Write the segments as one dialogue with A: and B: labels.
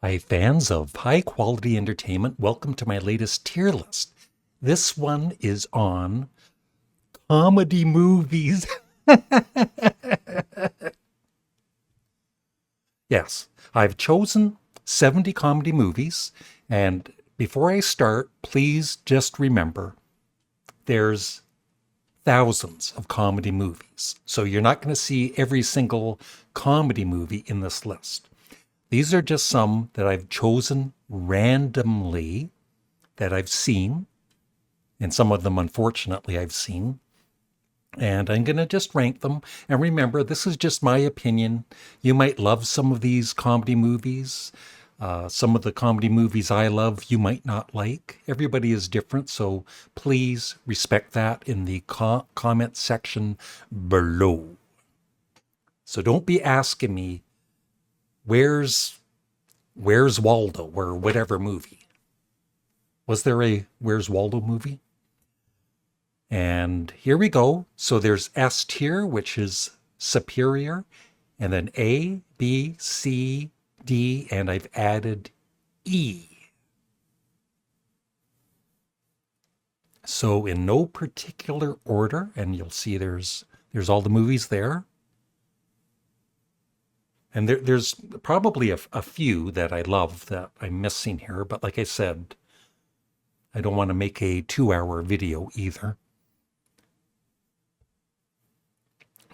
A: Hi, fans of high quality entertainment. Welcome to my latest tier list. This one is on comedy movies. Yes, I've chosen 70 comedy movies. And before I start, please just remember there's thousands of comedy movies. So you're not going to see every single comedy movie in this list. These are just some that I've chosen randomly that I've seen, and some of them, unfortunately, I've seen. And I'm going to just rank them. And remember, this is just my opinion. You might love some of these comedy movies. Some of the comedy movies I love, you might not like. Everybody is different, so please respect that in the comment section below. So don't be asking me, where's Waldo or whatever movie. Was there a Where's Waldo movie? And here we go. So there's S tier, which is superior, and then A, B, C, D, and I've added E. So in no particular order, and you'll see there's all the movies there. And there's probably a few that I love that I'm missing here, but like I said, I don't want to make a 2-hour video either.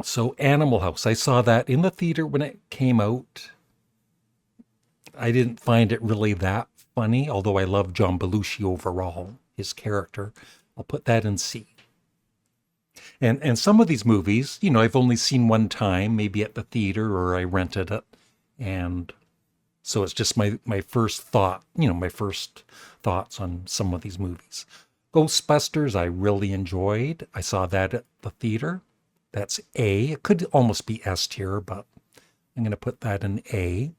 A: So Animal House, I saw that in the theater when it came out. I didn't find it really that funny, although I love John Belushi overall, his character. I'll put that in C. And some of these movies, I've only seen one time, maybe at the theater or I rented it. And so it's just my first thought, my first thoughts on some of these movies. Ghostbusters, I really enjoyed. I saw that at the theater. That's A. It could almost be S tier, but I'm going to put that in A.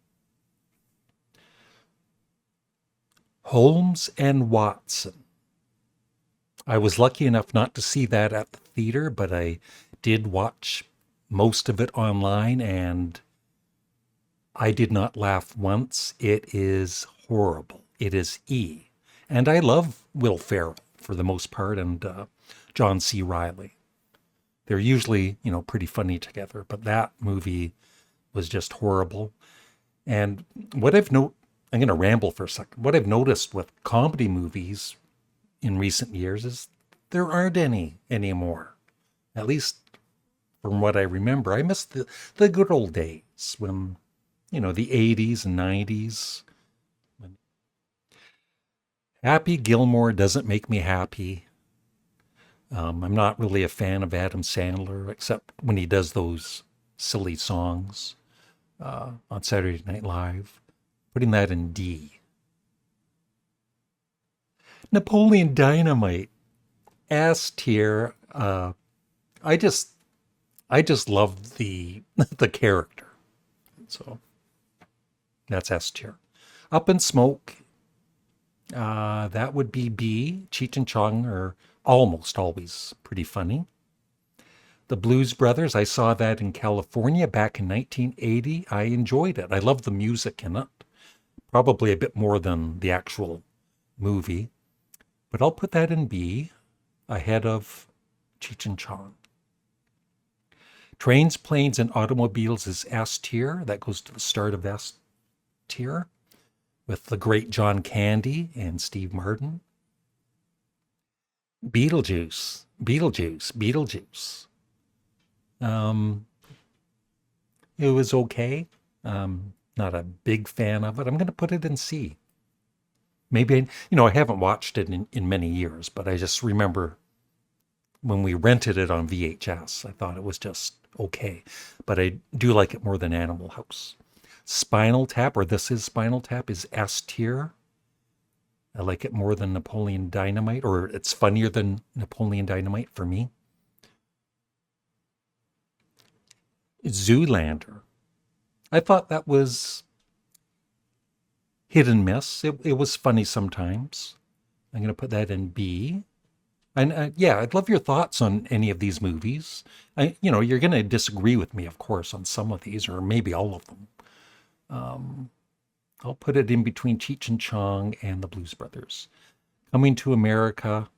A: Holmes and Watson. I was lucky enough not to see that at the theater, but I did watch most of it online, and I did not laugh once. It is horrible. It is E. And I love Will Ferrell for the most part, and John C. Reilly. They're usually, pretty funny together, but that movie was just horrible. And I'm going to ramble for a second. What I've noticed with comedy movies in recent years is there aren't any anymore. At least from what I remember. I miss the good old days when, the 80s and 90s. Happy Gilmore doesn't make me happy. I'm not really a fan of Adam Sandler, except when he does those silly songs on Saturday Night Live. Putting that in D. Napoleon Dynamite, S tier. I just love the the character, so that's S tier. Up in Smoke, that would be B. Cheech and Chong are almost always pretty funny. The Blues Brothers, I saw that in California back in 1980. I enjoyed it. I love the music in it. Probably a bit more than the actual movie. But I'll put that in B, ahead of Cheech and Chong. Trains, Planes, and Automobiles is S tier. That goes to the start of S tier with the great John Candy and Steve Martin. Beetlejuice. It was okay. Not a big fan of it. I'm going to put it in C. Maybe, I haven't watched it in many years, but I just remember when we rented it on VHS, I thought it was just okay. But I do like it more than Animal House. Spinal Tap, or This Is Spinal Tap, is S tier. I like it more than Napoleon Dynamite, or it's funnier than Napoleon Dynamite for me. Zoolander. I thought that was hit and miss. It was funny sometimes. I'm going to put that in B. And yeah, I'd love your thoughts on any of these movies. You're going to disagree with me, of course, on some of these, or maybe all of them. I'll put it in between Cheech and Chong and the Blues Brothers. Coming to America.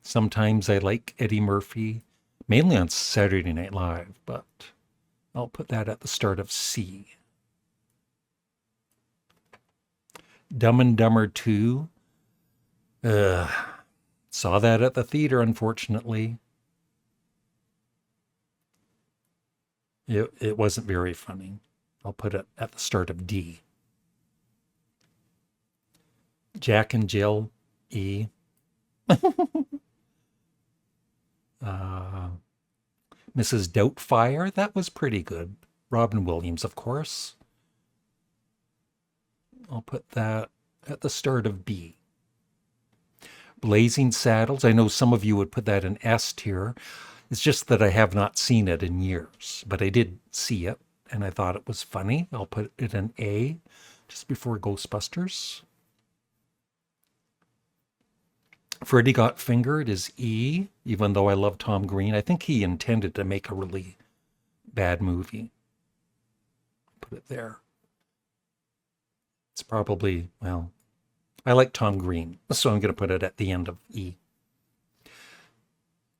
A: Sometimes I like Eddie Murphy, mainly on Saturday Night Live, but I'll put that at the start of C. Dumb and Dumber 2. Saw that at the theater, unfortunately. It wasn't very funny. I'll put it at the start of D. Jack and Jill, E. Mrs. Doubtfire, that was pretty good. Robin Williams, of course. I'll put that at the start of B. Blazing Saddles, I know some of you would put that in S tier. It's just that I have not seen it in years, but I did see it, and I thought it was funny. I'll put it in A, just before Ghostbusters. Freddy Got Fingered is E, even though I love Tom Green. I think he intended to make a really bad movie. Put it there. It's probably, well, I like Tom Green, so I'm going to put it at the end of E.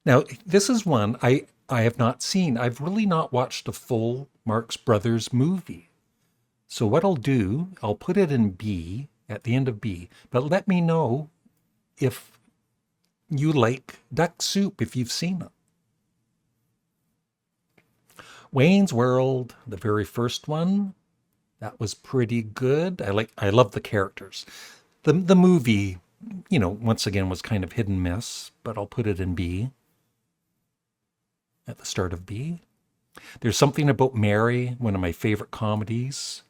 A: Now, this is one I have not seen. I've really not watched a full Marx Brothers movie. So what I'll do, I'll put it in B, at the end of B, but let me know if you like Duck Soup, if you've seen it. Wayne's World, the very first one, that was pretty good. I love the characters. The movie, once again was kind of hit and miss, but I'll put it in B. At the start of B. There's Something About Mary, one of my favorite comedies.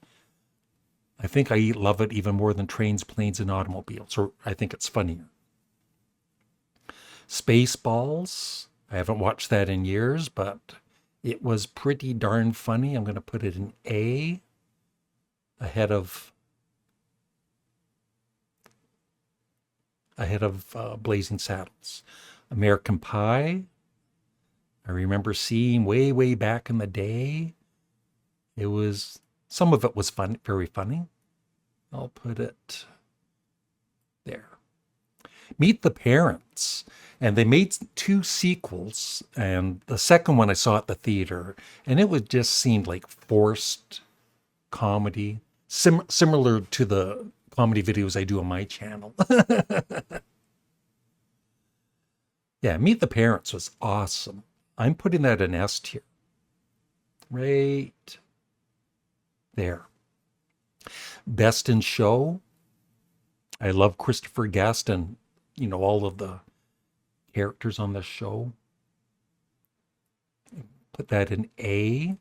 A: I think I love it even more than Trains, Planes, and Automobiles, or I think it's funnier. Spaceballs, I haven't watched that in years, but it was pretty darn funny. I'm going to put it in A, ahead of Blazing Saddles. American Pie, I remember seeing way back in the day. Some of it was fun, very funny. I'll put it there. Meet the Parents. And they made 2 sequels, and the second one I saw at the theater, and it would just seemed like forced comedy, similar to the comedy videos I do on my channel. Yeah, Meet the Parents was awesome. I'm putting that in S tier. Right there. Best in Show. I love Christopher Guest and, all of the characters on the show. Put that in A.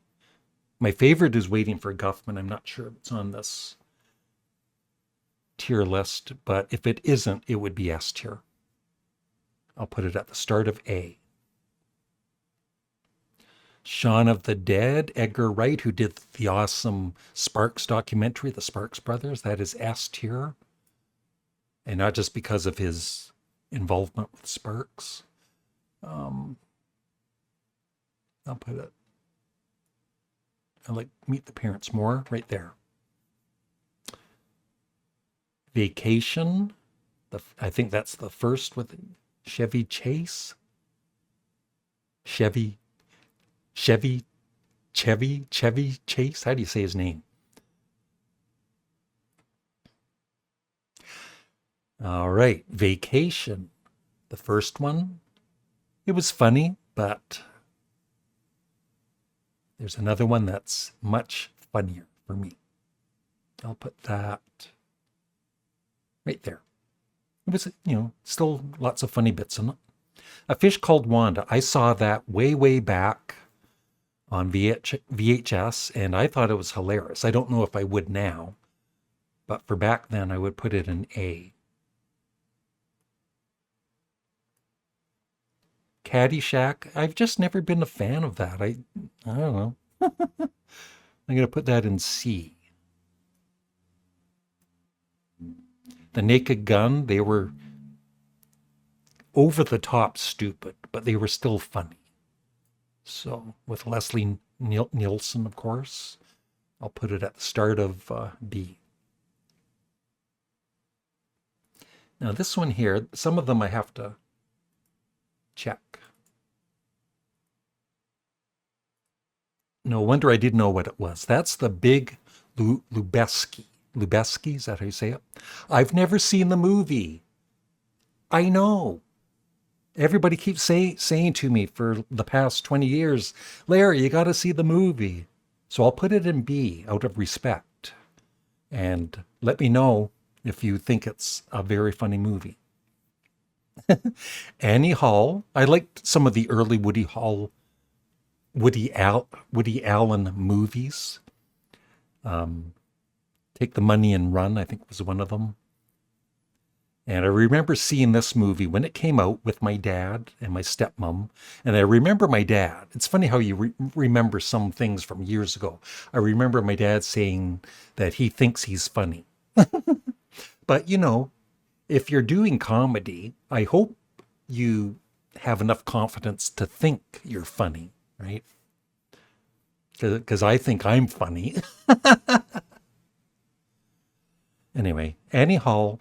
A: My favorite is Waiting for Guffman. I'm not sure if it's on this tier list, but if it isn't, it would be S tier. I'll put it at the start of A. Shaun of the Dead, Edgar Wright, who did the awesome Sparks documentary, the Sparks Brothers, that is S tier. And not just because of his involvement with Sparks. I'll put it. I like Meet the Parents more, right there. Vacation. I think that's the first with Chevy Chase. Chevy Chase. How do you say his name? All right, Vacation. The first one. It was funny, but there's another one that's much funnier for me. I'll put that right there. It was, still lots of funny bits in it. A Fish Called Wanda. I saw that way back on VHS, and I thought it was hilarious. I don't know if I would now, but for back then, I would put it in A. Caddyshack. I've just never been a fan of that. I don't know. I'm going to put that in C. The Naked Gun, they were over the top stupid, but they were still funny. So with Leslie Nielsen, of course, I'll put it at the start of B. Now this one here, some of them I have to check. No wonder I didn't know what it was. That's the Big Lubeski. Lubeski, is that how you say it? I've never seen the movie. I know. Everybody keeps saying to me for the past 20 years, Larry, you got to see the movie. So I'll put it in B out of respect. And let me know if you think it's a very funny movie. Annie Hall. I liked some of the early Woody Allen movies. Take the Money and Run, I think was one of them. And I remember seeing this movie when it came out with my dad and my stepmom. And I remember my dad. It's funny how you remember some things from years ago. I remember my dad saying that he thinks he's funny. But, you know, if you're doing comedy, I hope you have enough confidence to think you're funny, right? Because I think I'm funny. Anyway, Annie Hall,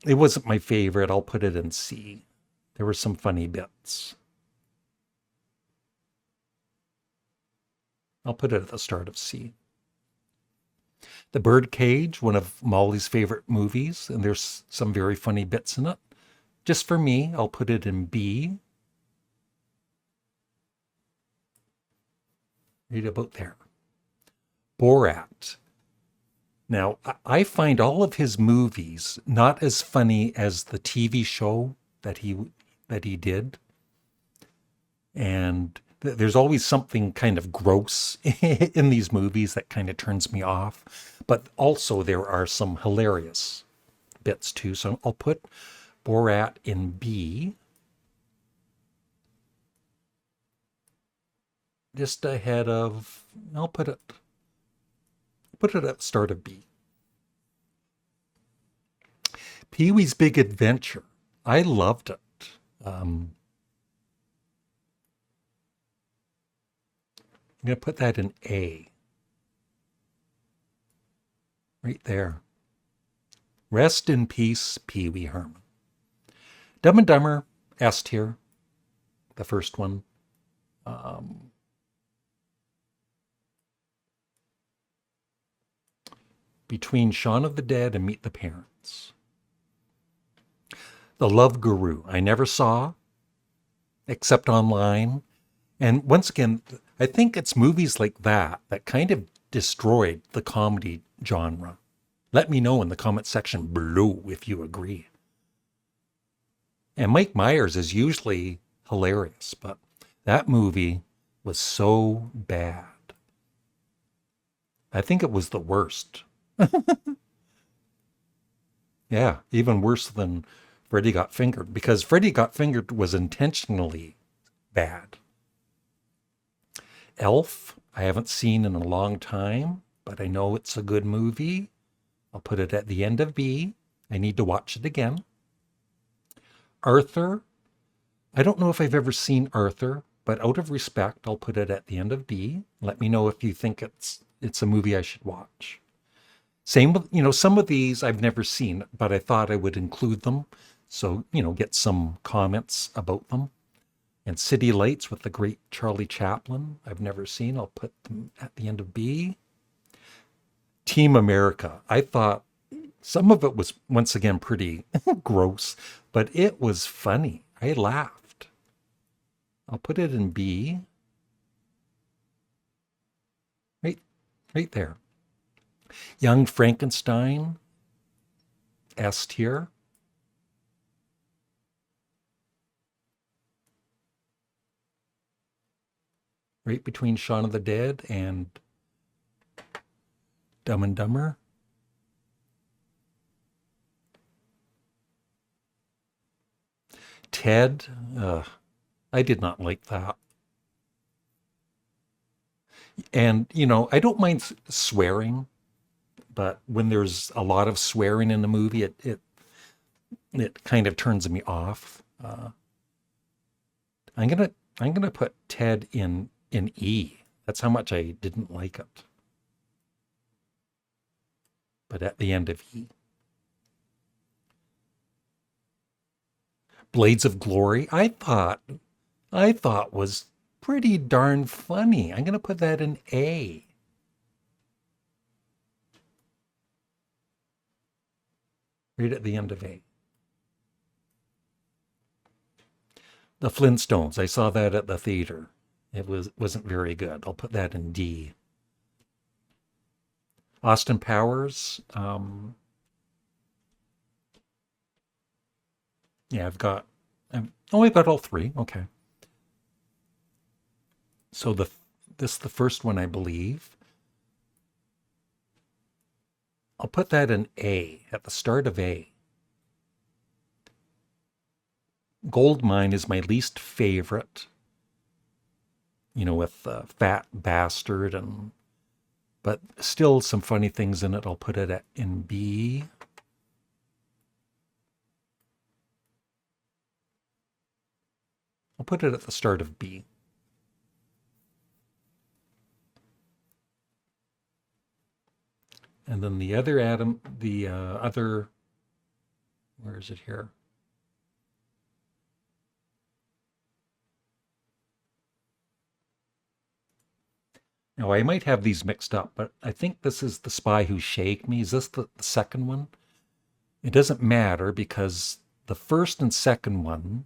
A: it wasn't my favorite. I'll put it in C. There were some funny bits. I'll put it at the start of C. The Birdcage, one of Molly's favorite movies, and there's some very funny bits in it. Just for me, I'll put it in B. Right about there. Borat. Now, I find all of his movies not as funny as the TV show that he did. And there's always something kind of gross in these movies that kind of turns me off. But also there are some hilarious bits too. So I'll put Borat in B. Just ahead of, I'll put it at the start of B. Pee-wee's Big Adventure. I loved it. I'm going to put that in A. Right there. Rest in peace, Pee-wee Herman. Dumb and Dumber, S tier. The first one. Between Shaun of the Dead and Meet the Parents. The Love Guru, I never saw, except online. And once again, I think it's movies like that that kind of destroyed the comedy genre. Let me know in the comment section below if you agree. And Mike Myers is usually hilarious, but that movie was so bad. I think it was the worst. Yeah, even worse than Freddy Got Fingered, because Freddy Got Fingered was intentionally bad. Elf, I haven't seen in a long time, but I know it's a good movie. I'll put it at the end of B. I need to watch it again. Arthur, I don't know if I've ever seen Arthur, but out of respect, I'll put it at the end of B. Let me know if you think it's a movie I should watch. Same with, some of these I've never seen, but I thought I would include them. So, get some comments about them. And City Lights with the great Charlie Chaplin, I've never seen. I'll put them at the end of B. Team America. I thought some of it was, once again, pretty gross, but it was funny. I laughed. I'll put it in B. Right there. Young Frankenstein, S tier. Right between Shaun of the Dead and Dumb and Dumber. Ted, I did not like that. And, I don't mind swearing, but when there's a lot of swearing in the movie, it kind of turns me off. I'm gonna put Ted in E. That's how much I didn't like it. But at the end of E. Blades of Glory, I thought was pretty darn funny. I'm going to put that in A. Right at the end of A. The Flintstones, I saw that at the theater. Wasn't very good. I'll put that in D. Austin Powers, yeah, I've got all three. Okay. So the first one, I believe. I'll put that in A, at the start of A. Goldmine is my least favorite. With Fat Bastard, but still some funny things in it. I'll put it in B. I'll put it at the start of B. And then the other where is it here? Now, I might have these mixed up, but I think this is The Spy Who Shagged Me. Is this the second one? It doesn't matter because the first and second one,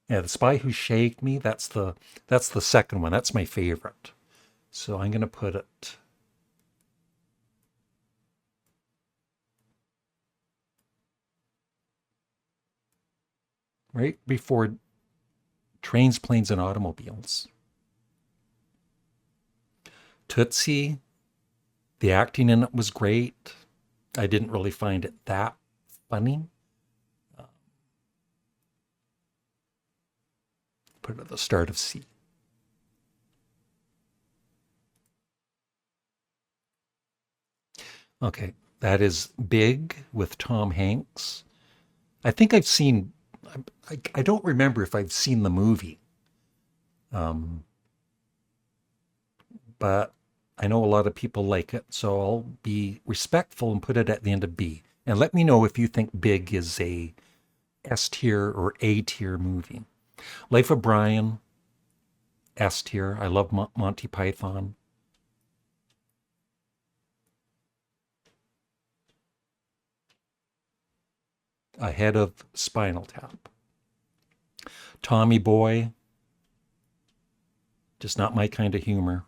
A: yeah, The Spy Who Shagged Me, that's the second one. That's my favorite. So I'm going to put it right before Trains, Planes, and Automobiles. Tootsie, the acting in it was great. I didn't really find it that funny. Put it at the start of C. Okay, that is Big with Tom Hanks. I think I've seen, I don't remember if I've seen the movie, um, but I know a lot of people like it, so I'll be respectful and put it at the end of B. And let me know if you think Big is a S tier or A tier movie. Life of Brian, S tier. I love Monty Python. Ahead of Spinal Tap. Tommy Boy, just not my kind of humor,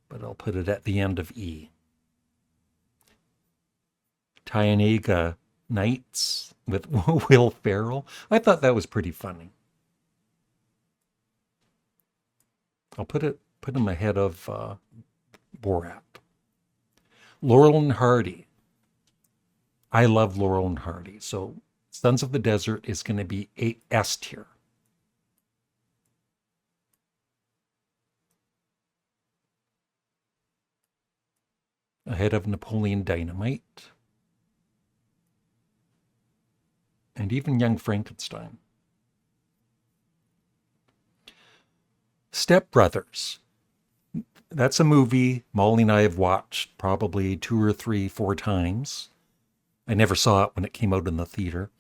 A: but I'll put it at the end of E. Tynega Nights with Will Ferrell. I thought that was pretty funny. I'll put him ahead of Borat. Laurel and Hardy. I love Laurel and Hardy. So Sons of the Desert is going to be a S tier. Ahead of Napoleon Dynamite. And even Young Frankenstein. Step Brothers. That's a movie Molly and I have watched probably 2 or 3, 4 times. I never saw it when it came out in the theater.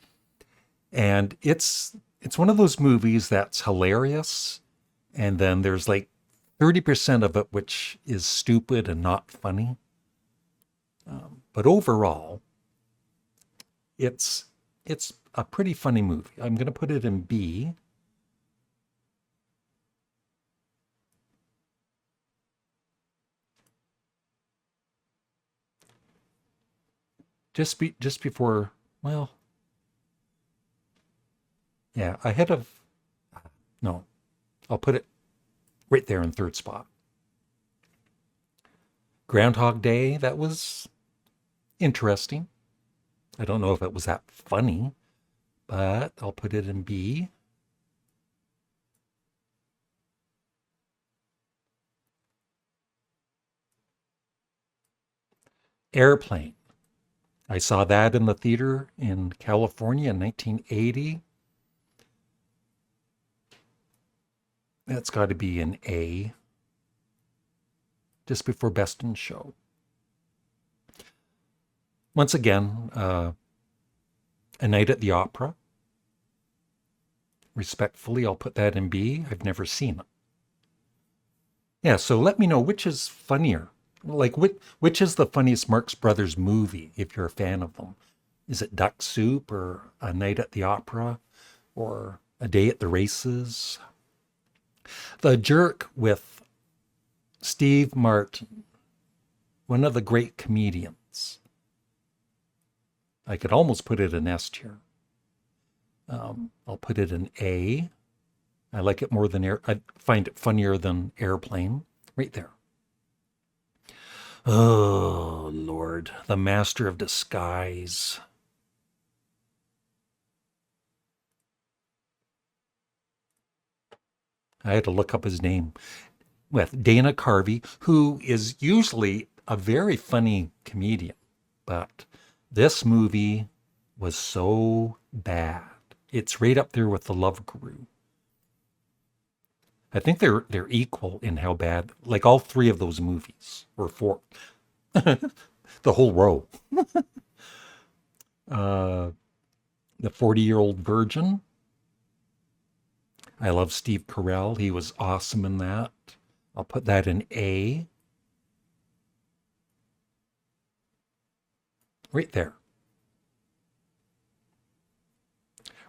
A: And it's one of those movies that's hilarious. And then there's like 30% of it which is stupid and not funny. But overall, it's a pretty funny movie. I'm going to put it in B. Just before, well, yeah, ahead of, no, I'll put it right there in third spot. Groundhog Day, that was interesting. I don't know if it was that funny, but I'll put it in B. Airplane. I saw that in the theater in California in 1980. That's got to be an A. Just before Best in Show. Once again, A Night at the Opera. Respectfully, I'll put that in B. I've never seen it. Yeah, so let me know which is funnier. Like, which is the funniest Marx Brothers movie, if you're a fan of them? Is it Duck Soup or A Night at the Opera or A Day at the Races? The Jerk with Steve Martin, one of the great comedians. I could almost put it in S tier. I'll put it in A. I like it more than I find it funnier than Airplane. Right there. Oh, Lord. The Master of Disguise. I had to look up his name. With Dana Carvey, who is usually a very funny comedian. But this movie was so bad. It's right up there with The Love Guru. I think they're equal in how bad. Like all three of those movies, or four, the whole row. The 40-Year-Old Virgin. I love Steve Carell. He was awesome in that. I'll put that in A. Right there.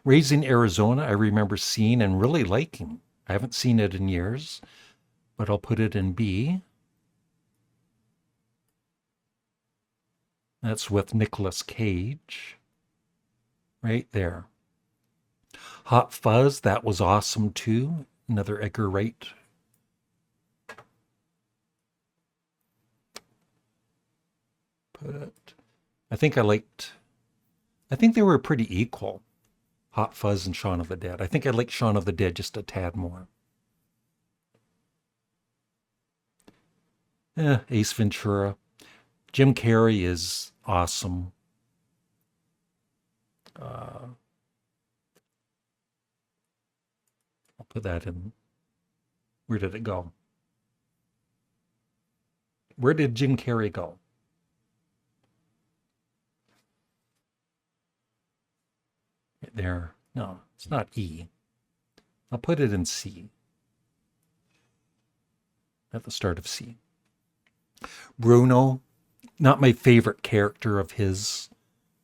A: Raising Arizona, I remember seeing and really liking. I haven't seen it in years, but I'll put it in B. That's with Nicolas Cage. Right there. Hot Fuzz, that was awesome too. Another Edgar Wright. Put it. I think they were pretty equal. Hot Fuzz and Shaun of the Dead. I think I like Shaun of the Dead just a tad more. Ace Ventura. Jim Carrey is awesome. I'll put that in. Where did it go? Where did Jim Carrey go? Right there. No, it's not E. I'll put it in C. At the start of C. Bruno, not my favorite character of his.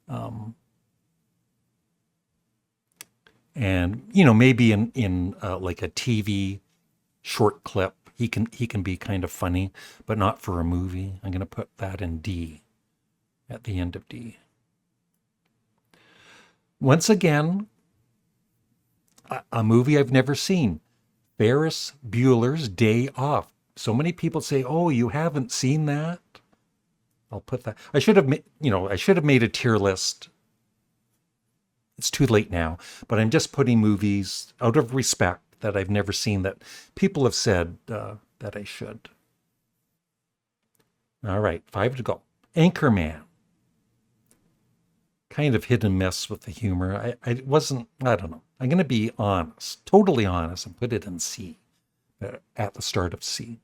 A: And maybe in like a TV short clip, he can be kind of funny, but not for a movie. I'm going to put that in D, at the end of D. Once again, a movie I've never seen, Ferris Bueller's Day Off. So many people say, "Oh, you haven't seen that?" I'll put that. I should have made a tier list. It's too late now, but I'm just putting movies out of respect that I've never seen that people have said that I should. All right, 5 to go. Anchorman. Kind of hit and miss with the humor. I don't know. I'm going to be honest, totally honest, and put it in C, at the start of C.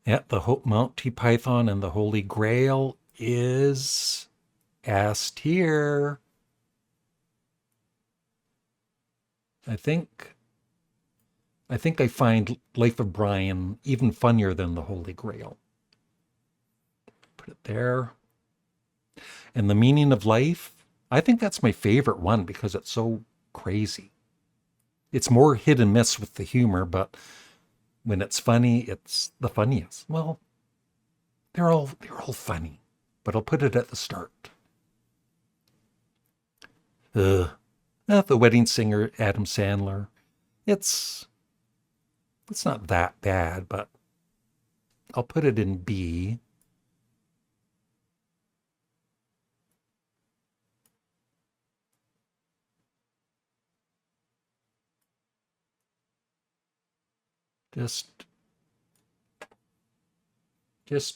A: Yeah, the Monty Python and the Holy Grail is S tier. I think I find Life of Brian even funnier than the Holy Grail. Put it there. And The Meaning of Life, I think that's my favorite one because it's so crazy. It's more hit and miss with the humor, but when it's funny, it's the funniest. Well, they're all funny, but I'll put it at the start. The Wedding Singer, Adam Sandler. It's not that bad, but I'll put it in B. Just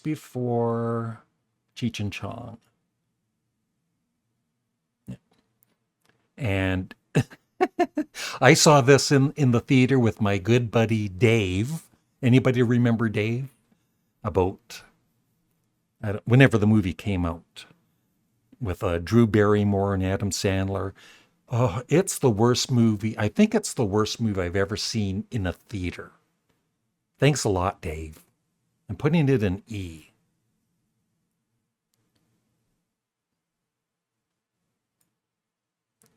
A: before Cheech and Chong. And I saw this in the theater with my good buddy Dave. Anybody remember Dave? About whenever the movie came out with Drew Barrymore and Adam Sandler. Oh, it's the worst movie. I think it's the worst movie I've ever seen in a theater. Thanks a lot, Dave. I'm putting it in E.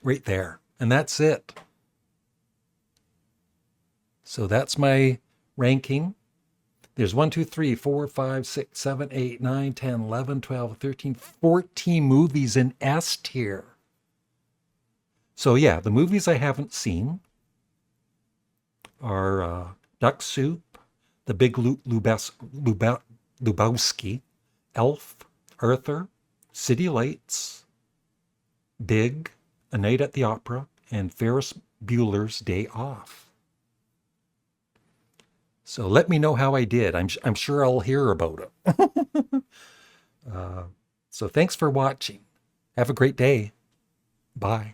A: Right there. And that's it. So that's my ranking. There's 1, 2, 3, 4, 5, 6, 7, 8, 9, 10, 11, 12, 13, 14 movies in S tier. So yeah, the movies I haven't seen are Duck Soup, The Big Lebowski, Elf, Arthur, City Lights, Big, A Night at the Opera, and Ferris Bueller's Day Off. So let me know how I did. I'm sure I'll hear about it. So thanks for watching. Have a great day. Bye.